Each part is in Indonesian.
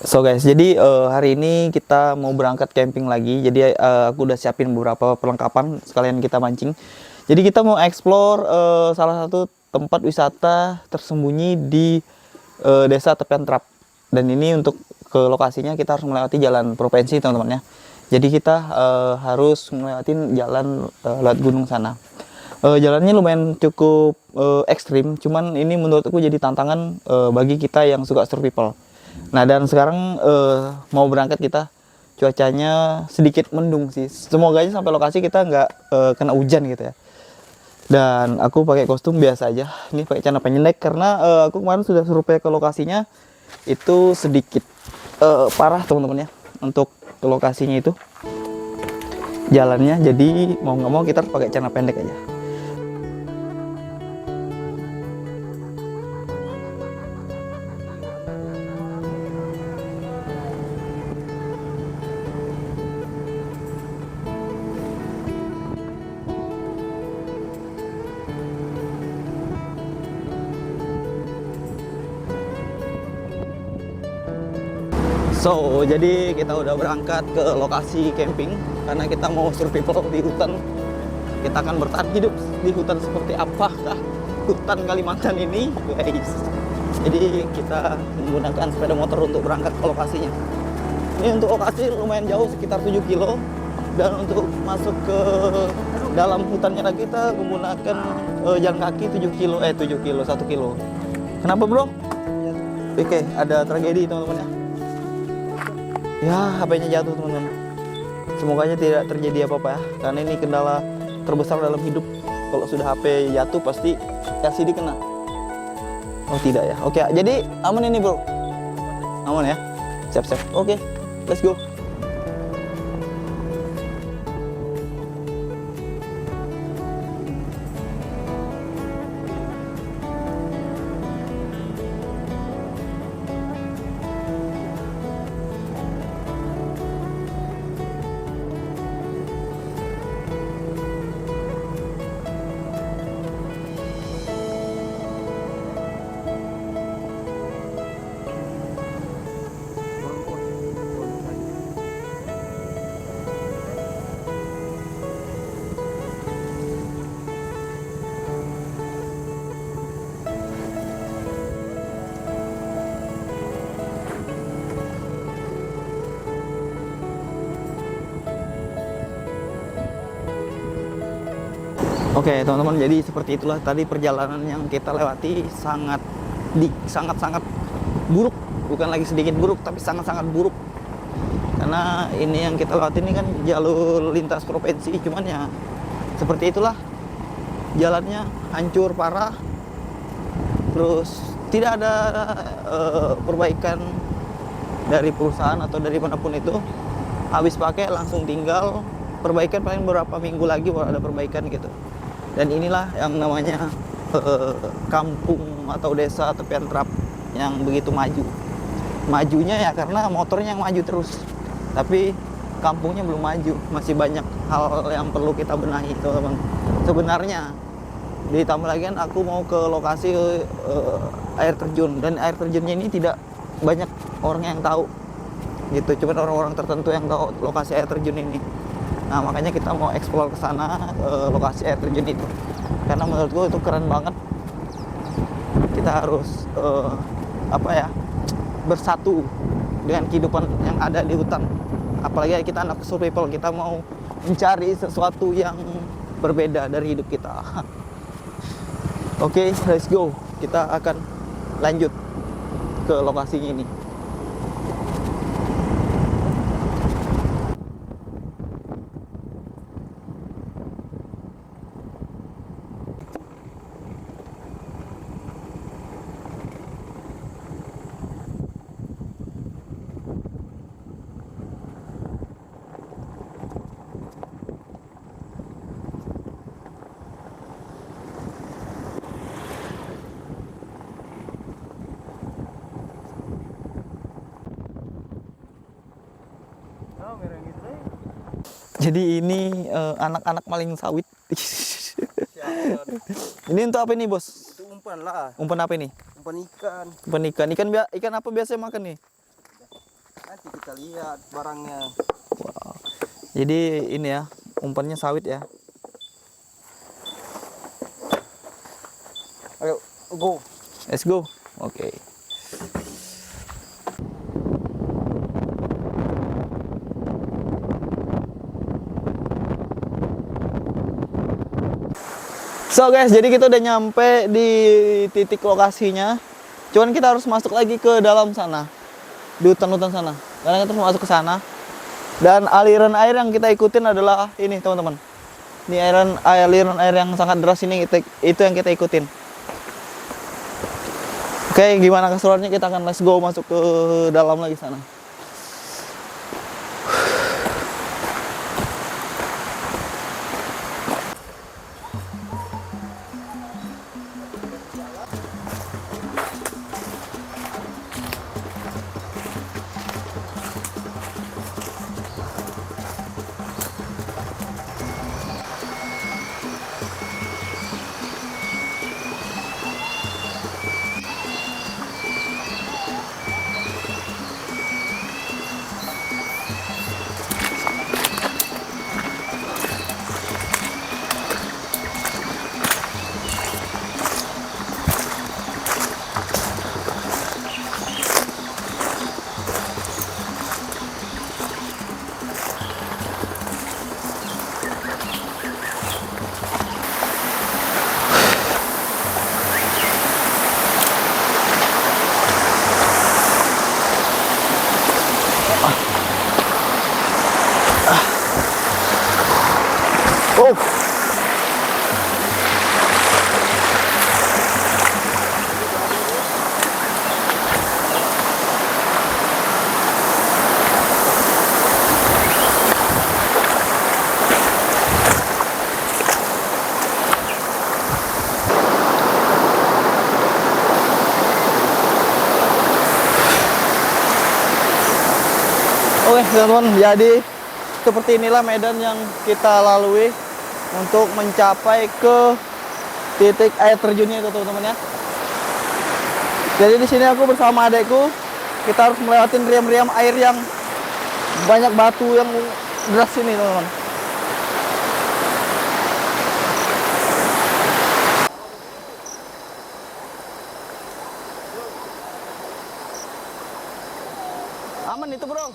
So guys, jadi hari ini kita mau berangkat camping lagi. Jadi aku udah siapin beberapa perlengkapan sekalian kita mancing. Jadi kita mau explore salah satu tempat wisata tersembunyi di Desa Tepian Trap. Dan ini untuk ke lokasinya kita harus melewati jalan provinsi teman-teman ya. Jadi kita harus melewati jalan lewat gunung sana. Jalannya lumayan cukup ekstrim, cuman ini menurutku jadi tantangan bagi kita yang suka survival. Nah, dan sekarang mau berangkat kita, cuacanya sedikit mendung sih. Semoga aja sampai lokasi kita nggak kena hujan gitu ya. Dan aku pakai kostum biasa aja. Ini pakai celana pendek karena aku kemarin sudah survei ke lokasinya, itu sedikit parah teman-teman ya. Untuk ke lokasinya itu jalannya, jadi mau nggak mau kita harus pakai celana pendek aja. So, jadi kita udah berangkat ke lokasi camping karena kita mau survival di hutan. Kita akan bertahan hidup di hutan seperti apakah hutan Kalimantan ini, guys. Jadi kita menggunakan sepeda motor untuk berangkat ke lokasinya. Ini untuk lokasi lumayan jauh, sekitar 7 kilo. Dan untuk masuk ke dalam hutannya lagi kita menggunakan jalan kaki 7 kilo, 7 kilo, 1 kilo. Kenapa bro? Oke, ada tragedi teman-teman ya. Ya, HP-nya jatuh teman-teman. Semoga tidak terjadi apa-apa ya, karena ini kendala terbesar dalam hidup. Kalau sudah HP jatuh pasti LCD kena. Oh tidak ya. Oke, jadi aman ini bro. Aman ya. Siap-siap. Oke, let's go. Oke teman-teman, jadi seperti itulah tadi perjalanan yang kita lewati, sangat buruk, bukan lagi sedikit buruk tapi sangat buruk. Karena ini yang kita lewati ini kan jalur lintas provinsi, cuman ya seperti itulah, jalannya hancur parah, terus tidak ada perbaikan dari perusahaan atau dari manapun itu. Habis pakai langsung tinggal, perbaikan paling beberapa minggu lagi baru ada perbaikan gitu. Dan inilah yang namanya kampung atau desa Tepian Trap yang begitu maju. Majunya ya karena motornya yang maju terus, tapi kampungnya belum maju. Masih banyak hal yang perlu kita benahi teman-teman. Sebenarnya ditambah lagi kan aku mau ke lokasi air terjun, dan air terjunnya ini tidak banyak orang yang tahu gitu, cuman orang-orang tertentu yang tahu lokasi air terjun ini. Nah makanya kita mau eksplor ke sana, lokasi air terjun itu, karena menurutku itu keren banget. Kita harus bersatu dengan kehidupan yang ada di hutan. Apalagi kita anak survival, kita mau mencari sesuatu yang berbeda dari hidup kita. Oke, let's go. Kita akan lanjut ke lokasinya ini. Jadi ini anak-anak maling sawit. Ini untuk apa nih bos? Itu umpan lah. Umpan apa ini? Umpan ikan. Umpan ikan. Ikan apa biasanya makan nih? kita lihat barangnya. Wow. Jadi ini ya, umpannya sawit ya. Ayo, go. Let's go. Oke. So guys, jadi kita udah nyampe di titik lokasinya. Cuman kita harus masuk lagi ke dalam sana, di hutan-hutan sana. Karena kita harus masuk ke sana. Dan aliran air yang kita ikutin adalah ini teman-teman. Ini aliran air yang sangat deras ini itu yang kita ikutin. Oke, gimana keseruannya, kita akan let's go masuk ke dalam lagi sana. Oh. Oke teman-teman, jadi seperti inilah medan yang kita lalui untuk mencapai ke titik air terjunnya itu teman-teman ya. Jadi di sini aku bersama adekku, kita harus melewati riam-riam air yang banyak batu yang deras ini teman-teman. Aman itu bro.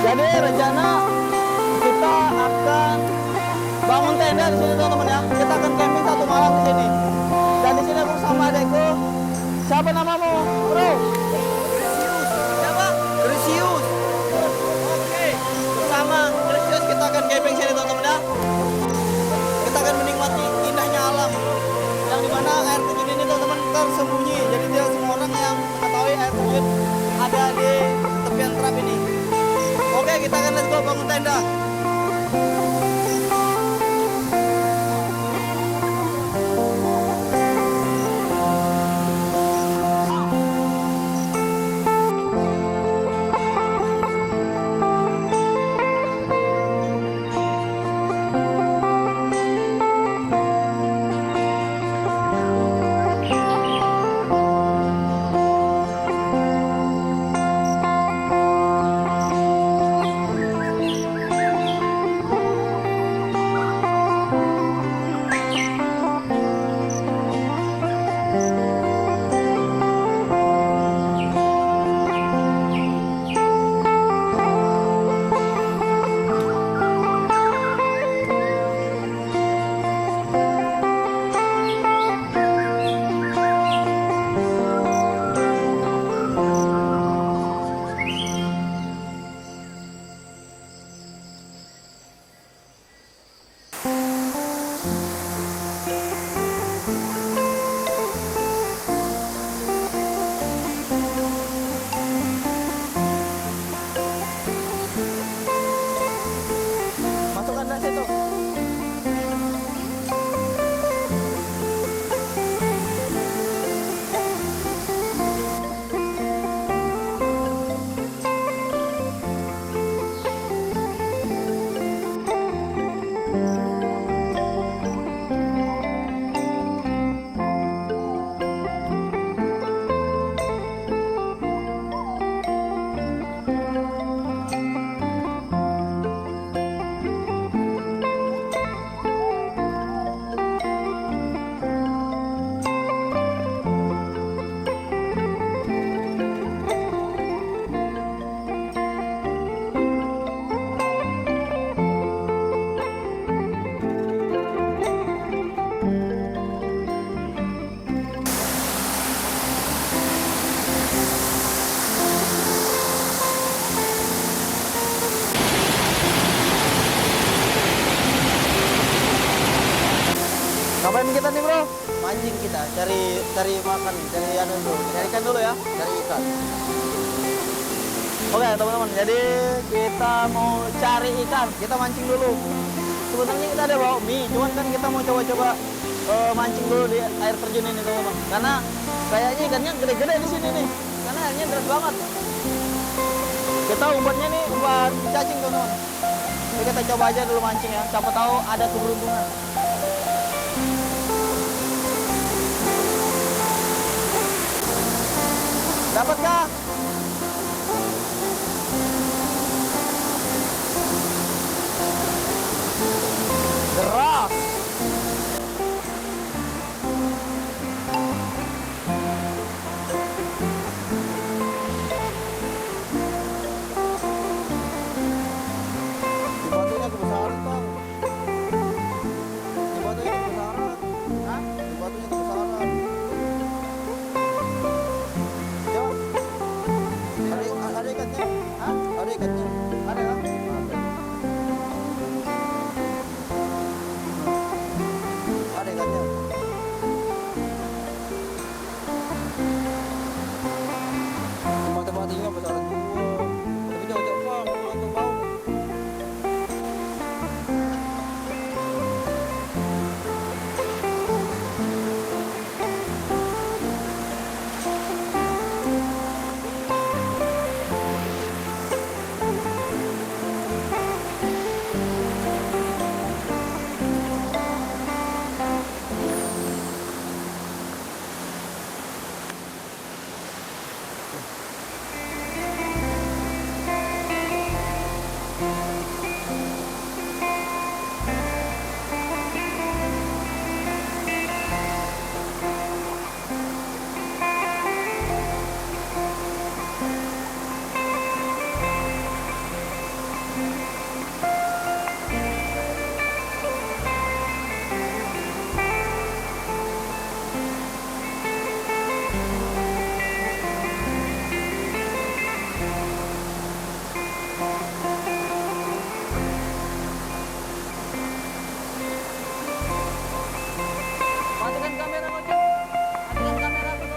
Jadi rencana kita akan bangun tenda di sini teman-teman ya. Kita akan camping 1 malam di sini. Dan di sini aku sama adekku. Siapa namamu, bro? Krisius. Siapa? Krisius. Oke. Bersama Krisius kita akan camping sini teman-teman ya. Kita akan menikmati indahnya alam. Yang dimana air terjun ini teman-teman tersembunyi. Jadi tidak semua orang yang mengetahui air terjun ada di tepian terap ini. Oke, kita akan let's go bangun tenda. mancing kita, cari makan, cari anu dulu, Cari ikan dulu ya. cari ikan. Oke teman-teman, jadi kita mau cari ikan, kita mancing dulu. Sebenarnya kita ada bawa mie, cuman kan kita mau coba-coba mancing dulu di air terjun ini teman-teman. Karena kayaknya ikannya gede-gede di sini nih, karena airnya deras banget. Kita umpannya nih umpan cacing teman-teman. Jadi kita coba aja dulu mancing ya, siapa tahu ada keberuntungan. Dapat kah? Deras. Di batunya kebesaran bang. Di batunya kebesaran. Hah? Di batunya kebesaran. Coba. Ada ikannya? Hah? Ada ikannya? Ada ya? Ada ikannya. Cuma tempatnya besaran dua. Tapi jauh-jauh bang, untuk bau. Matikan kamera, matikan kamera dulu.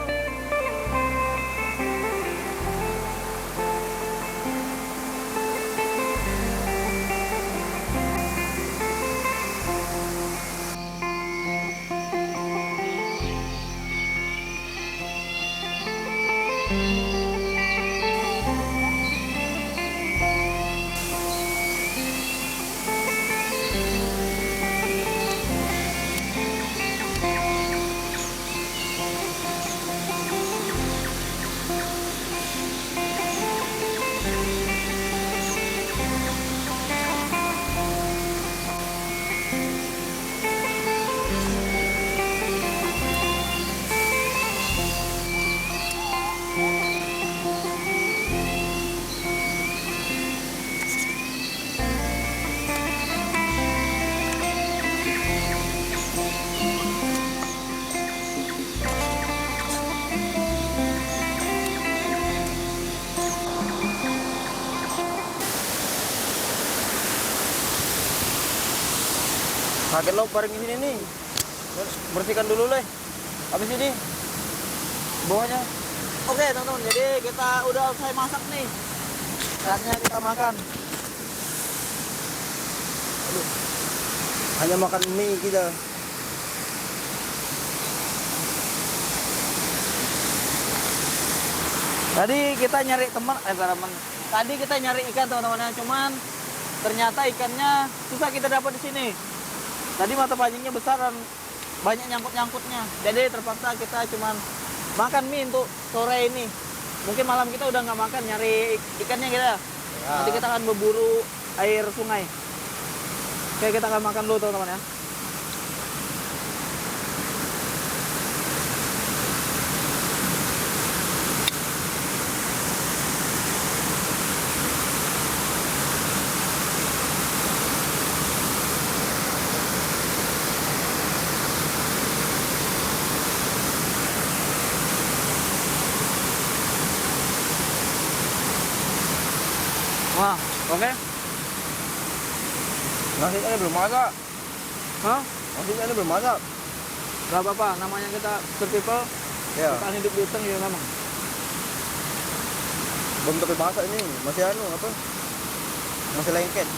Kaget lo bareng ini nih. Bersihkan dulu leh. Habis ini bawahnya. Oke teman-teman, jadi kita udah selesai masak nih. Saatnya kita makan. Hanya makan mie kita. Tadi kita nyari teman, Tadi kita nyari ikan teman-teman, cuman ternyata ikannya susah kita dapat di sini. Tadi mata pancingnya besar dan banyak nyangkut-nyangkutnya. Jadi terpaksa kita cuman makan mie untuk sore ini. Mungkin malam kita udah nggak makan, nyari ikannya kita. Nanti kita akan berburu air sungai. Oke, kita akan makan dulu teman-teman ya. Wah, oke. Nasi ini belum masak. Hah? Nasi ini belum masak. Gak apa-apa, namanya kita survival, Ya. kita hidup di hutan ya memang. Belum tapi masak ini, masih anu apa? Masih lengket.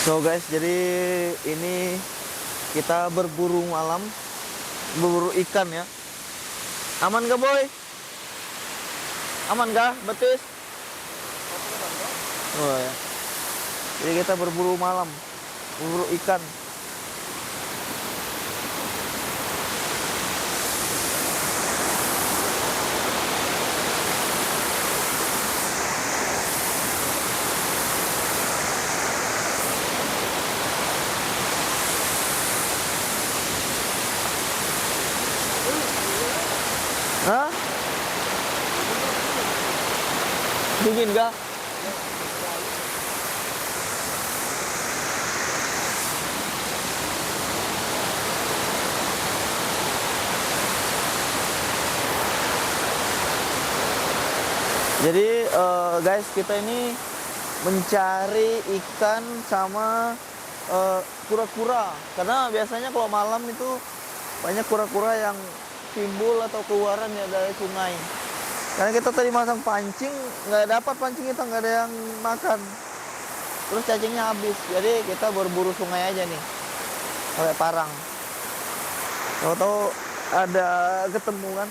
So guys, jadi ini kita berburu malam, berburu ikan ya. Aman gak boy? Aman gak betis? Oh ya. Jadi kita berburu malam, berburu ikan. Hah? Dingin gak? Jadi guys, kita ini mencari ikan sama kura-kura. Karena biasanya kalau malam itu banyak kura-kura yang timbul atau keluaran ya dari sungai. Karena kita tadi masang pancing, nggak dapat pancing kita, nggak ada yang makan. Terus cacingnya habis. Jadi kita berburu sungai aja nih, pakai parang. Tahu-tahu ada ketemu kan.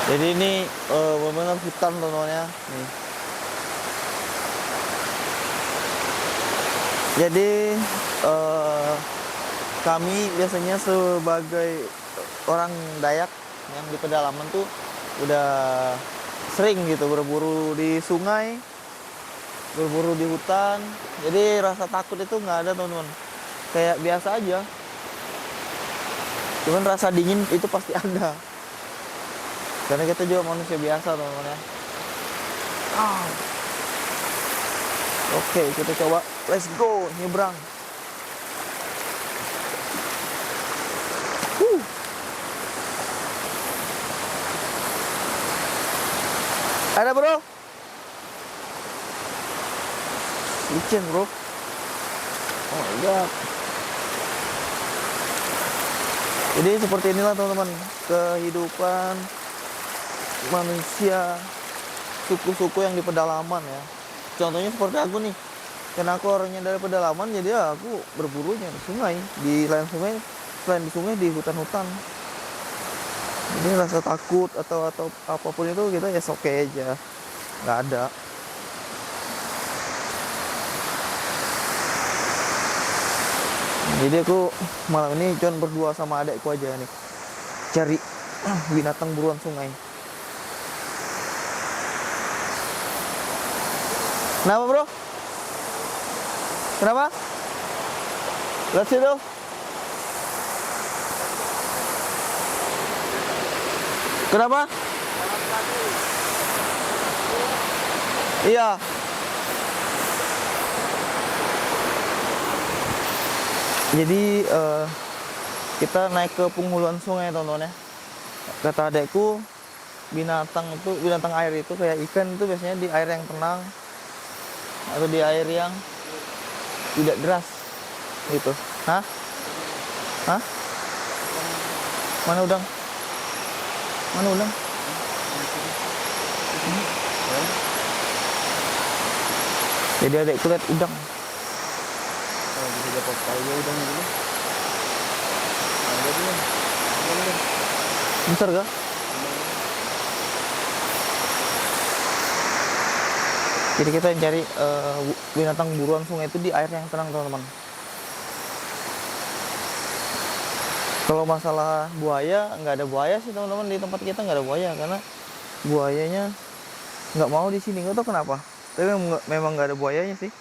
Jadi ini benar-benar hutan teman-teman. Nih. Jadi kami biasanya sebagai orang Dayak yang di pedalaman tuh udah sering gitu berburu di sungai, berburu di hutan. Jadi rasa takut itu nggak ada teman-teman. Kayak biasa aja. Cuman rasa dingin itu pasti ada. Karena kita juga manusia biasa teman-teman ya. Oke, kita coba. Let's go, nyebrang. Ada bro? Licin bro. Oh my god. Jadi seperti inilah teman-teman kehidupan manusia suku-suku yang di pedalaman ya. Contohnya seperti aku nih, karena aku orangnya dari pedalaman, jadi ya aku berburunya di sungai, di lain sungai, selain di sungai di hutan-hutan. Jadi rasa takut atau apapun itu kita ya oke aja, nggak ada. Jadi aku malam ini cuma berdua sama adekku aja nih, cari binatang buruan sungai. Kenapa bro? Kenapa? Lihat situ. Kenapa? Iya. Jadi kita naik ke penghuluan sungai teman-teman ya. Kata adekku binatang air itu kayak ikan itu biasanya di air yang tenang atau di air yang tidak deras gitu. Hah? Hah? Mana udang? Mana udang? Jadi adekku lihat udang. Oh, bisa dapat kaya udang dulu. Ada dia. Besar kah? Jadi kita cari binatang buruan sungai itu di air yang tenang teman-teman. Kalau masalah buaya, nggak ada buaya sih teman-teman, di tempat kita nggak ada buaya karena buayanya nggak mau di sini, nggak tahu kenapa. Tapi memang nggak ada buayanya sih.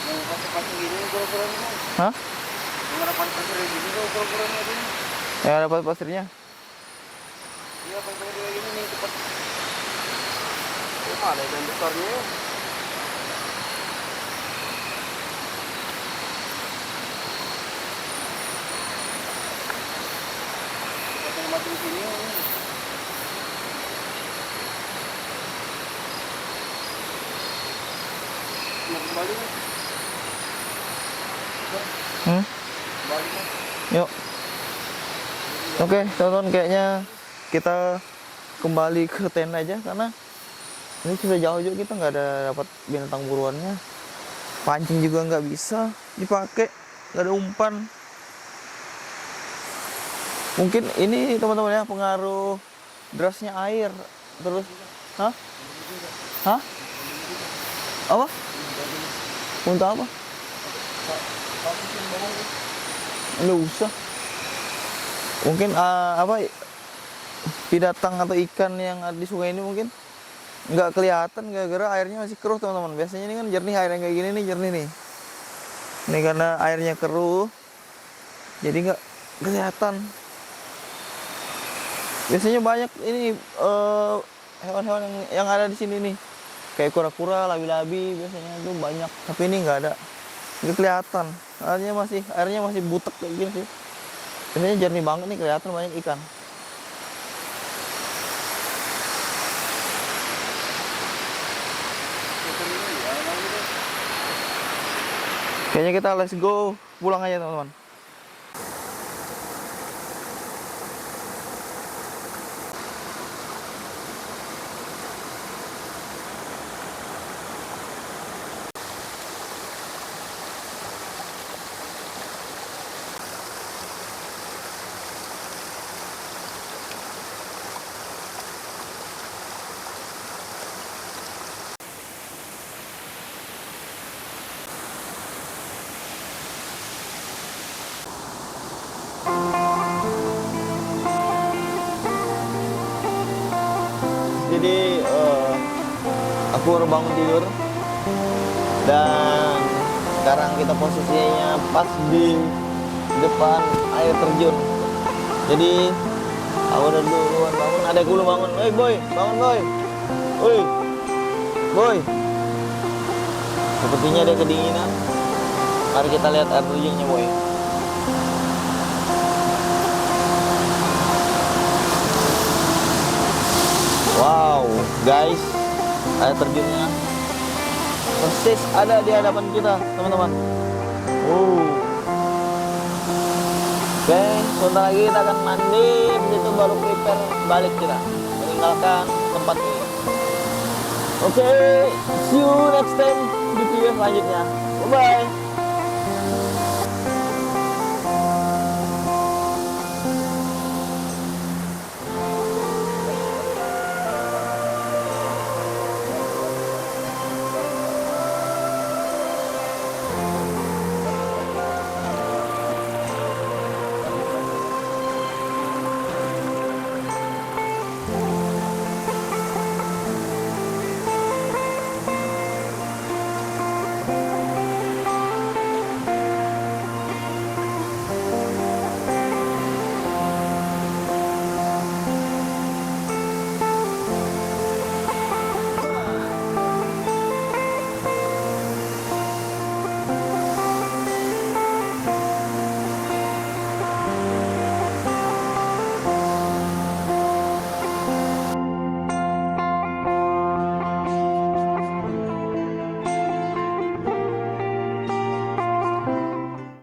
Yang pasir-pasir gini ukuran-ukurannya. Hah? Yang ada pasir gini ukuran-ukurannya tuh. Ya ada pasirnya. Iya, pasir kayak gini nih cepat. Oh, ada ikan besarnya. Pasir mati di sini. Mau kembali nih. Kembali nih. Yuk. Oke, teman-teman, kayaknya kita kembali ke tenda aja karena ini sudah jauh juga, kita nggak ada dapat binatang buruannya. Pancing juga nggak bisa dipakai, nggak ada umpan. Mungkin ini teman-teman ya pengaruh derasnya air. Terus, hah? Hah? Apa? Untuk apa? Nggak usah. Mungkin apa binatang atau ikan yang ada di sungai ini mungkin nggak kelihatan gara-gara airnya masih keruh teman-teman. Biasanya ini kan jernih, air yang kayak gini nih jernih nih. Ini karena airnya keruh, jadi nggak kelihatan. Biasanya banyak ini hewan-hewan yang ada di sini nih, kayak kura-kura, labi-labi biasanya itu banyak. Tapi ini nggak ada, nggak kelihatan. Airnya masih butek kayak gini sih. Biasanya jernih banget nih, kelihatan banyak ikan. Kayaknya kita let's go pulang aja teman-teman. Jadi aku baru bangun tidur dan sekarang kita posisinya pas di depan air terjun. Jadi aku udah duluan bangun, adekku belum bangun. Hei boy, bangun boy. Woi boy. Sepertinya ada kedinginan. Mari kita lihat air terjunnya boy. Wow, guys, air terjunnya persis ada di hadapan kita, teman-teman. Oke, sebentar lagi kita akan mandi, itu baru prepare balik kita, meninggalkan tempat ini. Oke, see you next time di video selanjutnya. Bye bye.